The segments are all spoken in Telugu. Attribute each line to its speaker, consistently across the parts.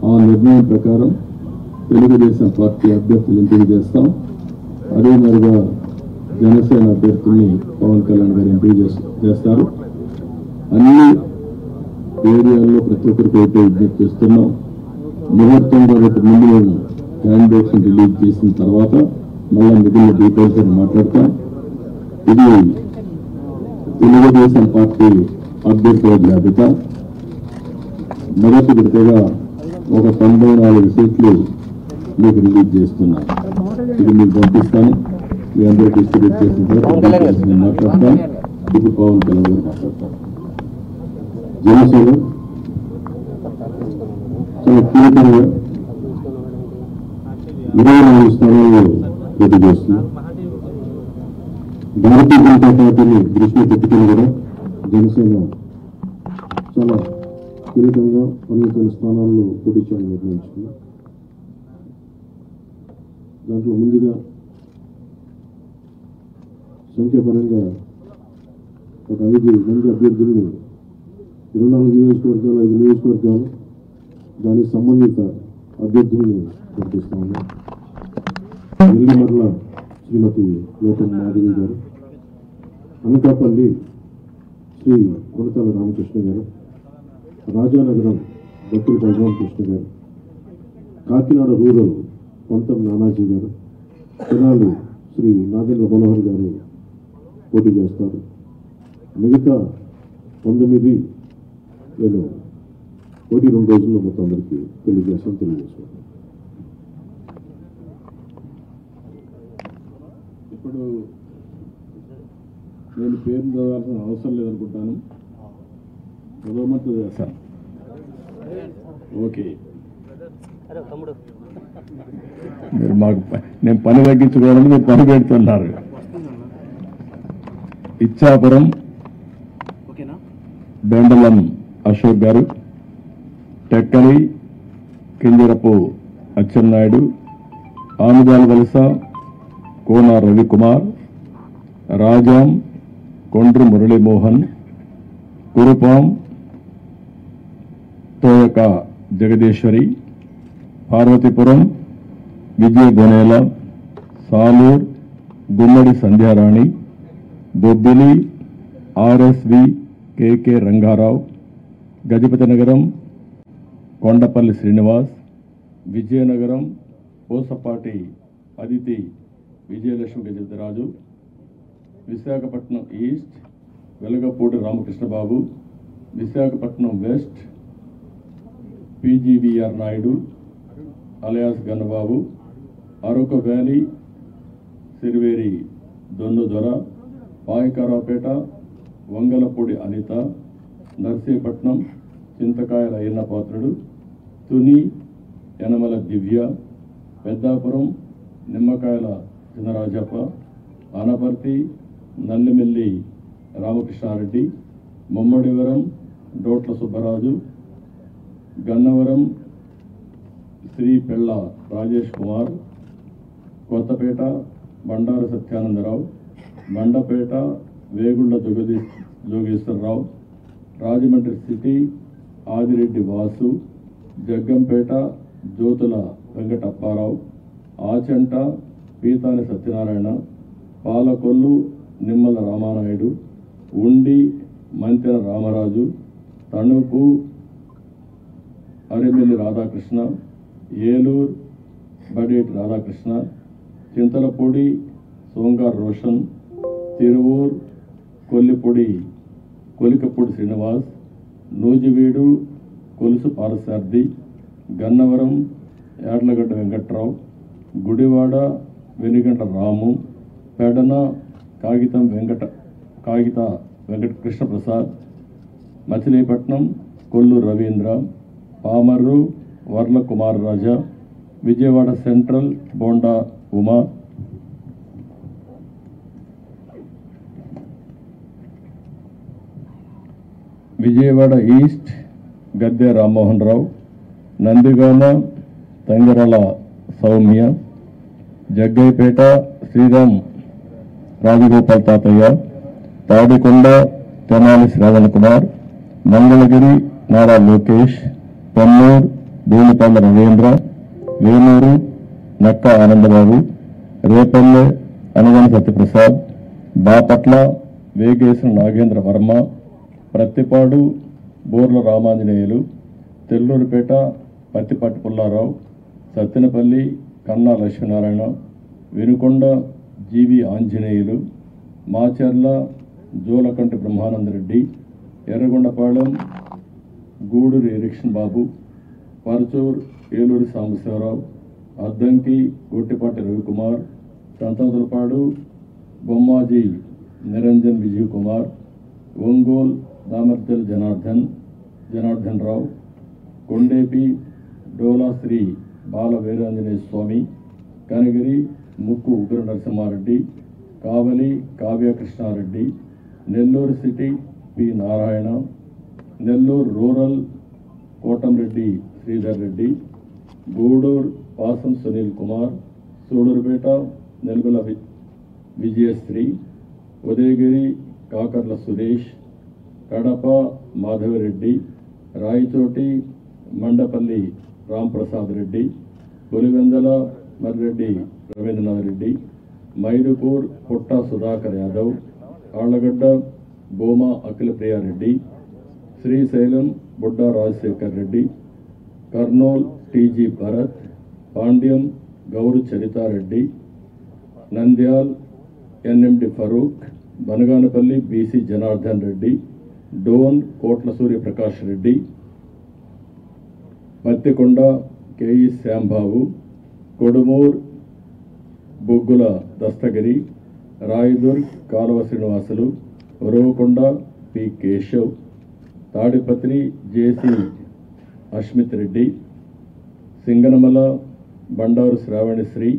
Speaker 1: ఆ నిర్ణయం ప్రకారం తెలుగుదేశం పార్టీ అభ్యర్థులు ఎంపిక చేస్తాం. అదే మరిగా జనసేన అభ్యర్థుల్ని పవన్ కళ్యాణ్ గారు ఎంపిక చేస్తారు. అన్ని ఏరియాల్లో ప్రతి ఒక్కరికి ఓటు విజ్ఞప్తి చేస్తున్నాం. ముహూర్తం కాబట్టి ముందు మేము క్యాండిడేట్స్ని రిలీజ్ చేసిన తర్వాత మళ్ళా మిగిలిన డీటెయిల్స్ అని మాట్లాడతాం. ఇది తెలుగుదేశం పార్టీ అభ్యర్థుల జాబితా. మొదటి విడతగా ఒక 94 సీట్లు మీకు రిలీజ్ చేస్తున్నాం. ఇది మీకు పంపిస్తాను. మీ అందరూ డిస్ట్రిబ్యూట్ చేసిన తర్వాత నేను మాట్లాడతాను. ఇప్పుడు పవన్ కళ్యాణ్ గారు మాట్లాడతాను. జనసేన చాలా కీలకంగా 24 స్థానాల్లో పోటీ చేస్తున్నాం. భారతీయ జనతా పార్టీని దృష్టిలో పెట్టుకుని కూడా జనసేన చాలా కీలకంగా 12 స్థానాల్లో పోటీ చేయాలని నిర్ణయించుకున్నాం. దాంట్లో ముందుగా సంఖ్యాపరంగా ఒక 5 మంది అభ్యర్థుల్ని 24 నియోజకవర్గాలు 5 నియోజకవర్గాలు దానికి సంబంధిత అభ్యర్థుల్ని ప్రకటిస్తా ఉన్నాం. నెల్లిమర్ల శ్రీమతి లోకం మాధవి గారు, అనకాపల్లి శ్రీ కొనతాల రామకృష్ణ గారు, రాజానగరం భక్తుల బలరామకృష్ణ గారు, కాకినాడ రూరల్ పంతం నానాజీ గారు, తెనాలి శ్రీ నాగేంద్ర మనోహర్ గారు పోటీ చేస్తారు. మిగతా 19 నేను పోటీ 2 రోజుల్లో మొత్తం అందరికీ తెలియజేసుకుంటాను. ఇప్పుడు నేను పేరు చదవాల్సిన అవసరం లేదనుకుంటాను. చదవమంటే చేస్తాను. ఓకే, మీరు మాకు నేను పని తగ్గించుకోవడానికి మీరు పని పెడుతున్నారు. Ichchapuram బెండలం Ashok garu, Tekkali Kinjarapu Atchannaidu, Anugala Valasa Kona Ravikumar, Rajam Kondru Muralimohan, Kurupam Thoyaka Jagadeeswari, Parvathipuram Vijaya Gonela, Salur Gummadi Sandhyarani, Bobbili RSV KK Rangarao, Gajapathi Nagaram Kondapalli Srinivas, Vizianagaram Pusapati Aditi Vijayalakshmi Gajapathiraju, Visakhapatnam east Velagapudi Ramakrishnababu, Visakhapatnam west PGVR Naidu alias Gannababu, Araku valley Siriveri Donnudora, Payakaraopeta Vangalapudi Anitha, Narsipatnam Chintakayala Ayyannapatrudu, Tuni Yanamala Divya, Peddapuram Nimmakayala Chinarajappa, Anaparthi నల్లిమెల్లి Ramakrishna Reddy, Mummidivaram డోట్ల Subbaraju, Gannavaram Shri పెళ్ళ రాజేష్ కుమార్, కొత్తపేట బండారు సత్యానందరావు, మండపేట వేగుళ్ల జోగేశ్వరరావు, రాజమండ్రి సిటీ ఆదిరెడ్డి వాసు, జగ్గంపేట జ్యోతుల వెంకటప్పారావు, ఆచంట పీతాని సత్యనారాయణ, పాలకొల్లు నిమ్మల రామానాయుడు, ఉండి మంతెన రామరాజు, తణుకు అరిమెల్లి రాధాకృష్ణ, ఏలూరు బడేటి రాధాకృష్ణ, చింతలపూడి సోంగార్ రోషన్, తిరువూర్ కొలికపూడి శ్రీనివాస్, నూజివీడు కొలుసు పారసార్థి, గన్నవరం యాడ్లగడ్డ వెంకట్రావు, గుడివాడ వెనుగంట రాము, పెడన కాగిత వెంకట కృష్ణప్రసాద్, మచిలీపట్నం కొల్లు రవీంద్ర, పామర్రు వర్ల కుమార్ రాజా, విజయవాడ సెంట్రల్ బోండా ఉమా, విజయవాడ ఈస్ట్ గద్దె రామ్మోహన్ రావు, నందిగామ తంగరల సౌమ్య, జగ్గైపేట శ్రీరామ్ రాజగోపాల్ తాతయ్య, తాడికొండ తెనాలి శ్రావణ్ కుమార్, మంగళగిరి నారా లోకేష్, పొన్నూరు భూమికొండ రవీంద్ర, వేలూరు నక్క ఆనందబాబు, రేపల్లె అనగన సత్యప్రసాద్, బాపట్ల వేగేశ్వర నాగేంద్ర వర్మ, ప్రత్తిపాడు బోర్ల Ramanjaneyulu, తెల్లూరుపేట Pattipati Pullarao, Sattenapalli Kanna Lakshminarayana, Vinukonda GV Anjaneyulu, Macherla Julakanti Brahmanandareddy, Yerragondapalem Guduru Erixion Babu, Parchur Eluri Sambasivarao, Addanki Gottipati Ravikumar, Santhathulapadu Bommaji Niranjan Vijay Kumar, Ongole Damarjal Janardhan Rao, Kondepi Dola Sri Bala Veeranjaneya Swamy, Kanigiri Mukku Ugra Narasimhareddy, Kavali Kavya Krishnareddy, Nellore city P Narayana, Nellore rural Kotamreddy Sridhar Reddy, Guduru Pasam Sunil Kumar, Sullurpeta నెల్గొల Vijayasri, Udayagiri Kakarla Suresh, Kadapa Madhava Reddy, Rayachoti Mandapalli Ramprasad Reddy, Pulivendula Marreddy Rabindranath Reddy, Mydukur పుట్ట Sudhakar Yadav, Allagadda బోమా Akhilapriyareddy, Srisailam Budda Rajasekhar Reddy, Kurnool TG Bharath, Panyam Gowru Charithareddy, Nandyal NMD Farooq, Banaganapalli BC Janardhan Reddy, Dhone Kotla Suryaprakash Reddy, Pattikonda KE Shyambabu, Kodumur Boggula Dasthagiri, Rayadurg Kaluva Srinivasulu, Uravakonda P Keshav, Tadipatri JC Ashmith Reddy, Singanamala Bandaru Sravanisri,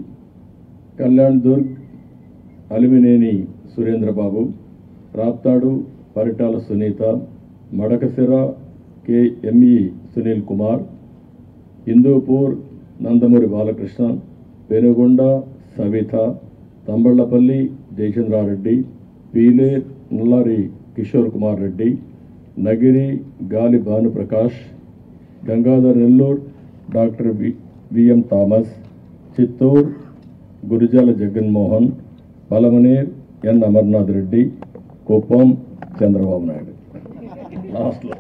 Speaker 1: Kalyan Durg Alimineni Surendrababu, Raptadu Paritala Sunitha, Madakasira ME Sunil Kumar, Hindupur Nandamuri Balakrishna, Penukonda Savitha, Thamballapalli Jayachandrareddy, Pileru Nallari Kishore Kumar Reddy, Nagari Gali Bhanuprakash, Gangadhar Nellore doctor VM Thomas, Chittoor Gurajala Jaganmohan, Palamaner N Amarnath Reddy, Kuppam Chandrababu Naidu. లాస్ట్లో